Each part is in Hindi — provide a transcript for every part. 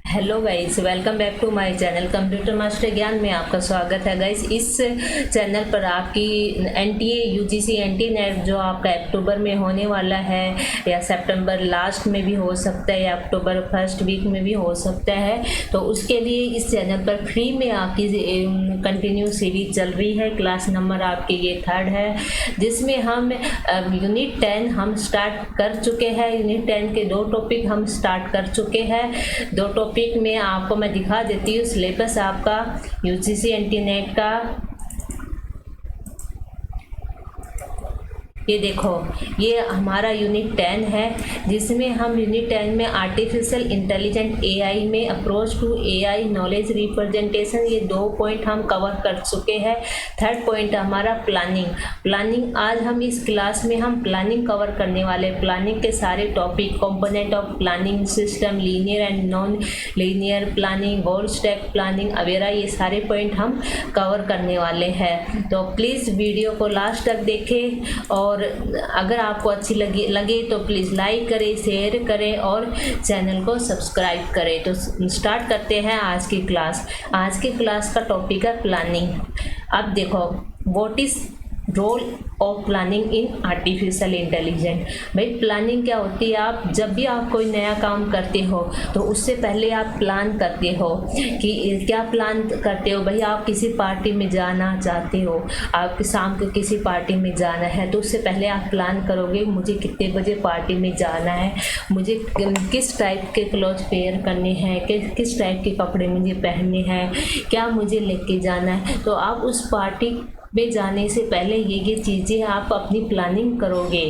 Hello guys, welcome back to my channel computer master ज्ञान में आपका स्वागत है गाइस। इस चैनल पर आपकी एनटीए यूजीसी एनटीए नेट जो आपका अक्टूबर में होने वाला है या सितंबर लास्ट में भी हो सकता है या अक्टूबर फर्स्ट वीक में भी हो सकता है, तो उसके लिए इस चैनल पर फ्री में आपकी कंटिन्यू सीरीज चल रही है। क्लास नंबर आपके ये 3rd है, जिसमें हम यूनिट 10 हम स्टार्ट कर चुके हैं। यूनिट 10 के 2 टॉपिक हम स्टार्ट कर चुके हैं। 2 टॉपिक में आपको मैं दिखा देती हूँ सिलेबस आपका यूजीसी एनटीए नेट का। ये देखो, ये हमारा यूनिट 10 है, जिसमें हम यूनिट 10 में आर्टिफिशियल इंटेलिजेंट एआई में approach to AI knowledge representation, ये 2 पॉइंट हम कवर कर चुके हैं। 3rd पॉइंट हमारा प्लानिंग। आज हम इस क्लास में हम प्लानिंग कवर करने वाले। प्लानिंग के सारे topic, component of planning system, linear and non linear planning, goal stack planning वगैरह, ये सारे पॉइंट हम कवर करने वाले हैं। तो प्लीज़ वीडियो को लास्ट तक देखें, और अगर आपको अच्छी लगे तो प्लीज़ लाइक करें, शेयर करें और चैनल को सब्सक्राइब करें। तो स्टार्ट करते हैं आज की क्लास। आज की क्लास का टॉपिक है प्लानिंग। अब देखो, what is role of planning in artificial intelligent. भाई प्लानिंग क्या होती है? आप जब भी आप कोई नया काम करते हो तो उससे पहले आप प्लान करते हो कि क्या प्लान करते हो। भाई आप किसी पार्टी में जाना चाहते हो, आप शाम को किसी पार्टी में जाना है, तो उससे पहले आप प्लान करोगे मुझे कितने बजे पार्टी में जाना है, मुझे किस टाइप के क्लॉथ वेयर करने हैं, किस टाइप के कपड़े मुझे पहनने हैं, क्या मुझे लेके जाना है। तो आप उस पार्टी में जाने से पहले ये चीज़ें आप अपनी प्लानिंग करोगे।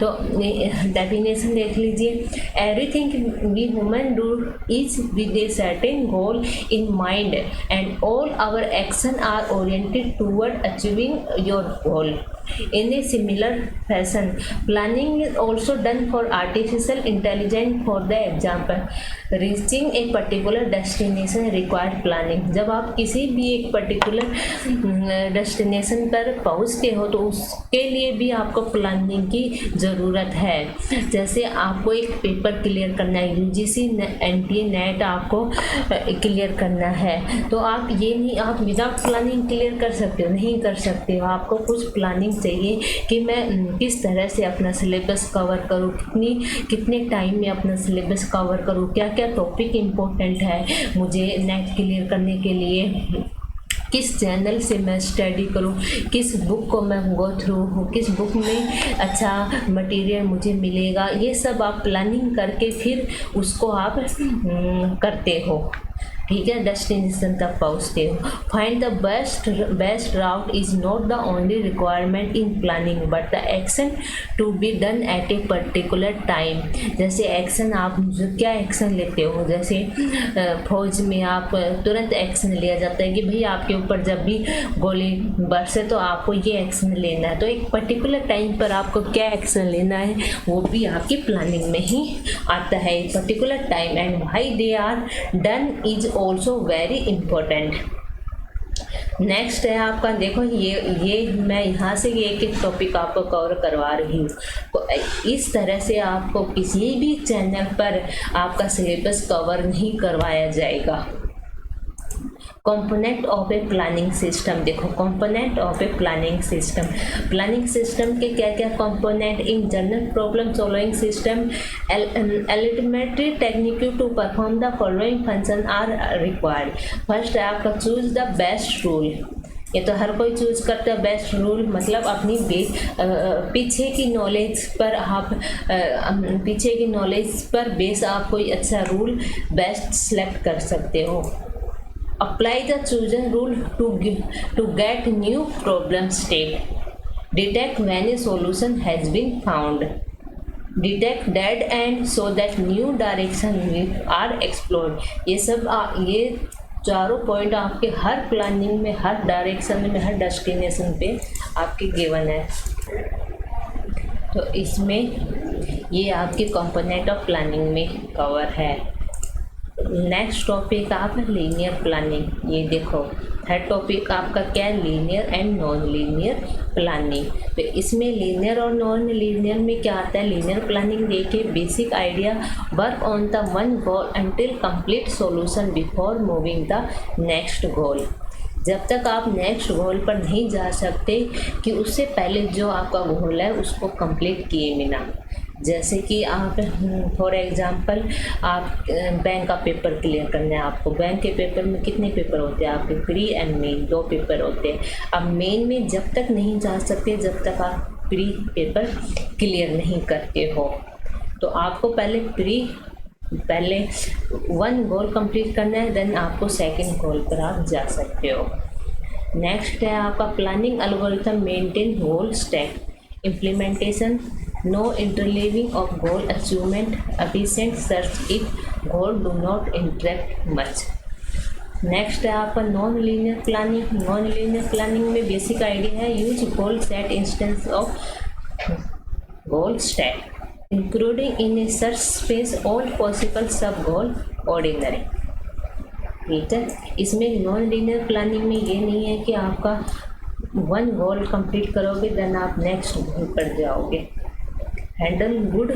तो डेफिनेशन देख लीजिए, everything we human do is with a certain goal in mind and all our action are oriented toward achieving your goal. In a similar fashion, planning is also done for artificial intelligence. For the example, reaching a particular destination required planning. जब आप किसी भी एक पर्टिकुलर डेस्टिनेशन पर पहुंचते हो तो उसके लिए भी आपको प्लानिंग की ज़रूरत है। जैसे आपको एक पेपर क्लियर करना है, यूजीसी एनटीए नेट आपको क्लियर करना है, तो आप ये नहीं आप विदाउट प्लानिंग क्लियर कर सकते हो, नहीं कर सकते हो। आपको कुछ प्लानिंग चाहिए कि मैं किस तरह से अपना सिलेबस कवर करूँ, कितने टाइम में अपना सिलेबस कवर करूँ, क्या क्या टॉपिक इम्पोर्टेंट है मुझे नेट क्लियर करने के लिए, किस चैनल से मैं स्टडी करूं, किस बुक को मैं गो थ्रू हूँ, किस बुक में अच्छा मटेरियल मुझे मिलेगा। ये सब आप प्लानिंग करके फिर उसको आप करते हो, ठीक है, डेस्टिनेशन तक पहुँचते हो। Find the best route is not the only requirement in planning but the action to be done at a particular time. जैसे एक्शन, आप क्या एक्शन लेते हो, जैसे फौज में आप तुरंत एक्शन लिया जाता है कि भाई आपके ऊपर जब भी गोली बरसे तो आपको ये एक्शन लेना है। तो एक पर्टिकुलर टाइम पर आपको क्या एक्शन लेना है वो भी आपकी प्लानिंग में ही आता है। Particular time and why they are done is also very important. Next है आपका, देखो ये मैं यहाँ से ये एक टॉपिक आपको कवर करवा रही हूँ। तो इस तरह से आपको किसी भी चैनल पर आपका सिलेबस कवर नहीं करवाया जाएगा। Component of a planning system. देखो, component of a planning system के क्या क्या component in general problem solving system elementary technique to perform the following function are required. First है आपका चूज द बेस्ट रूल। ये तो हर कोई चूज करता है बेस्ट रूल, मतलब अपनी पीछे की नॉलेज पर बेस आप कोई अच्छा रूल बेस्ट सेलेक्ट कर सकते हो। Apply the chosen rule to get new problem state. Detect when a solution has been found. Detect dead end so that new direction are explored. ये सब ये चारों पॉइंट आपके हर प्लानिंग में, हर डायरेक्शन में, हर डेस्टिनेशन पे आपके गिवन है। तो इसमें ये आपके कंपोनेंट ऑफ प्लानिंग में कवर है। नेक्स्ट टॉपिक आप लीनियर प्लानिंग। ये देखो, है टॉपिक आपका क्या, linear and non linear planning. तो इसमें लीनियर और नॉन लीनियर में क्या आता है, लीनियर प्लानिंग देखिए, basic idea, work on the one goal until complete solution before moving the next गोल। जब तक आप नेक्स्ट गोल पर नहीं जा सकते कि उससे पहले जो आपका गोल है उसको कंप्लीट किए बिना। जैसे कि आप फॉर एग्जांपल आप बैंक का पेपर क्लियर करना है आपको। बैंक के पेपर में कितने पेपर होते हैं आपके, प्री एंड मेन, 2 पेपर होते हैं। अब मेन में जब तक नहीं जा सकते जब तक आप प्री पेपर क्लियर नहीं करते हो। तो आपको पहले 1 गोल कंप्लीट करना है, देन आपको सेकंड गोल पर आप जा सकते हो। नेक्स्ट है आपका planning algorithm maintain goal stack implementation, no interleaving of goal achievement, efficient search if goal do not interact much। Next है आपका non linear planning. Non linear planning में बेसिक आइडिया है, use goal set instance of goal stack including in A search space all possible सब गोल ऑर्डिनरी। ठीक है, इसमें नॉन लीनियर प्लानिंग में ये नहीं है कि आपका 1 गोल कंप्लीट करोगे देन आप नेक्स्ट गोल पर जाओगे। Handle good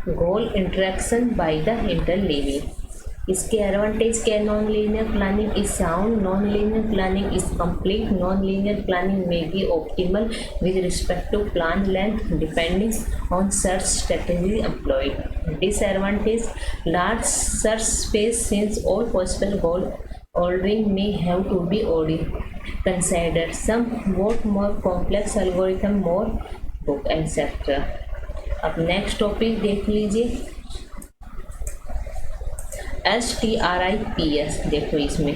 goal interaction by the interleaving. इसके एडवांटेज क्या है, non linear planning is sound, non linear planning is complete, non linear planning में be optimal with respect to plan length depending on search strategy employed. Disadvantage, large search space since all possible goal ordering may have to be considered, somewhat more complex algorithm, more book etc। अब नेक्स्ट टॉपिक देख लीजिए, STRIPS। देखो इसमें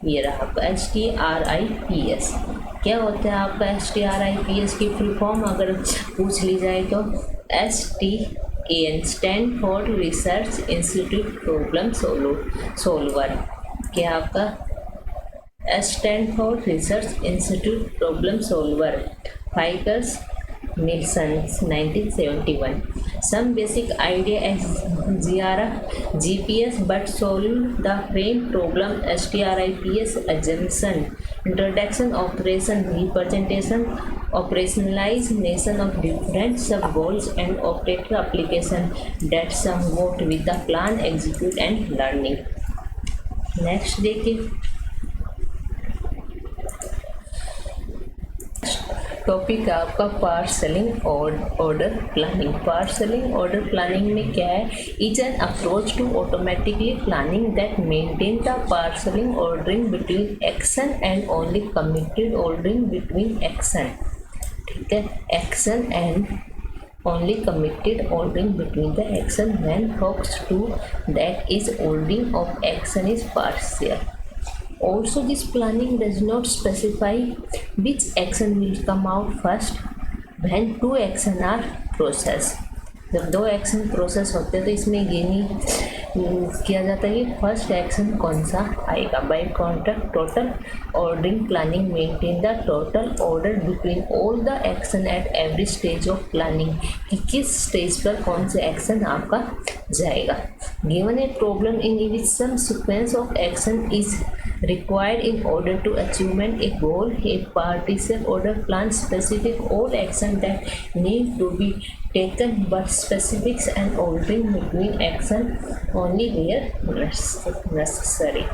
ये रहा आपका STRIPS क्या होता है। आपका STRIPS की फुल फॉर्म अगर पूछ ली जाए तो STAN stand for research institute problem solver. क्या आपका stand for research institute problem solver, Fikes Nielsen 1971। Some basic idea as GPS but solve the frame problem STRIPS assumption, introduction, operation, representation, operationalization of different sub goals and operator application that somewhat with the plan, execute and learning। Next देखिए, टॉपिक आपका partial order planning. Partial order planning में क्या है, is an approach to automatically planning that maintain the partial ordering between action and only committed ordering between action. ठीक है, action and only committed ordering between the action when talks to that is ordering of action is partial। Also, this planning does not specify which action will come out first when 2 actions are processed। जब 2 एक्शन प्रोसेस होते हैं तो इसमें ये नहीं किया जाता कि फर्स्ट एक्शन कौन सा आएगा। By contract total ordering planning maintain the total order between all the action at every stage of planning, कि किस स्टेज पर कौन से एक्शन आपका जाएगा। Given a problem in which some sequence of action is required in order to achievement a goal, a partial order plan specific all action that need to be taken but specifics and ordering between action only where necessary।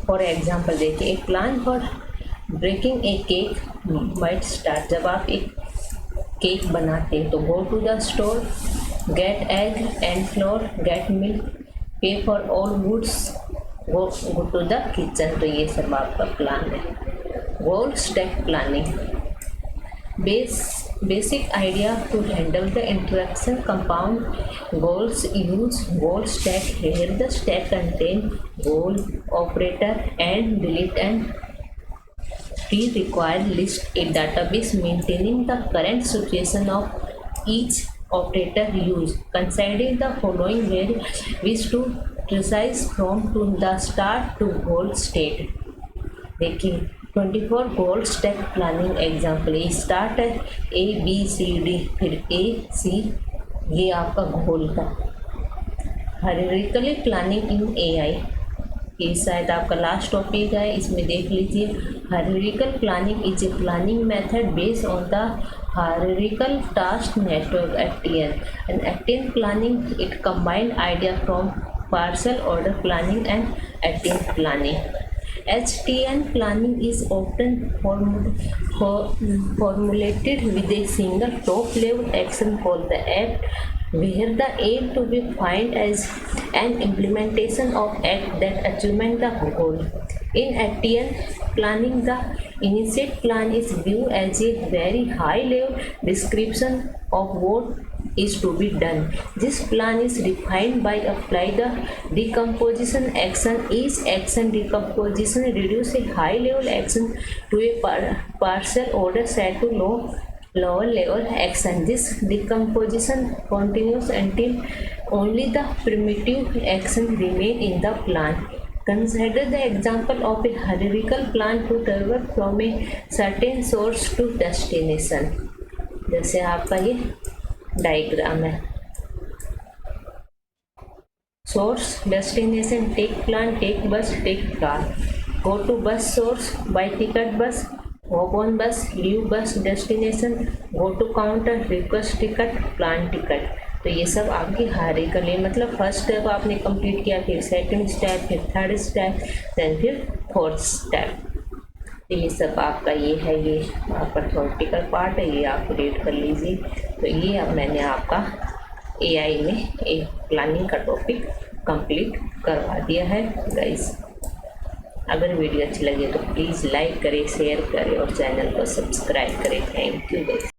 For example देखिए, एक plan for breaking a cake might start. जब आप एक केक बनाते हैं तो go to the store, get egg and flour, get milk, pay for all goods, go to the kitchen. तो ये सब आपका प्लान है। Goal stack planning, basic idea to handle the interaction compound goals, use goal stack here the stack contain goal, operator and delete and pre-required list, a database maintaining the current situation of each operator use, considering the following where wish to precise from to the start to goal state। देखिए 24 गोल स्टैक प्लानिंग एग्जाम्पल, ये स्टार्ट है A B C D, फिर A C, ये आपका गोल का हायरार्किकल प्लानिंग इन एआई, ये शायद आपका लास्ट टॉपिक है, इसमें देख लीजिए। Hierarchical planning is a planning method based on the hierarchical task network (HTN). And HTN planning it combined idea from partial order planning and HTN planning. HTN planning is often formulated with a single top-level action called the act, where the aim to be defined as an implementation of act that achievement the goal. In HTN planning, the initiate plan is viewed as a very high-level description of what is to be done. This plan is defined by apply the decomposition action. Each action decomposition reduce a high-level action to a partial order set to lower level action. This decomposition continues until only the primitive action remain in the plan. Consider the example of a hierarchical plan to travel from a certain source to destination. जैसे आपका ये डायग्राम है, source destination, take plan, take bus, take car, go to bus source, buy ticket bus, hop on bus, leave bus destination, go to counter, request ticket, plan ticket. तो ये सब आपकी हायरार्किकल है, मतलब फर्स्ट स्टेप आपने कंप्लीट किया, फिर सेकंड स्टेप, फिर थर्ड स्टेप, देन फिर फोर्थ स्टेप। तो ये सब आपका ये है, ये आपका थ्योरेटिकल पार्ट है, ये आप रीड कर लीजिए। तो ये अब मैंने आपका एआई में एक प्लानिंग का टॉपिक कंप्लीट करवा दिया है गाइस। अगर वीडियो अच्छी लगे तो प्लीज़ लाइक करें, शेयर करें और चैनल को सब्सक्राइब करें। Thank you guys.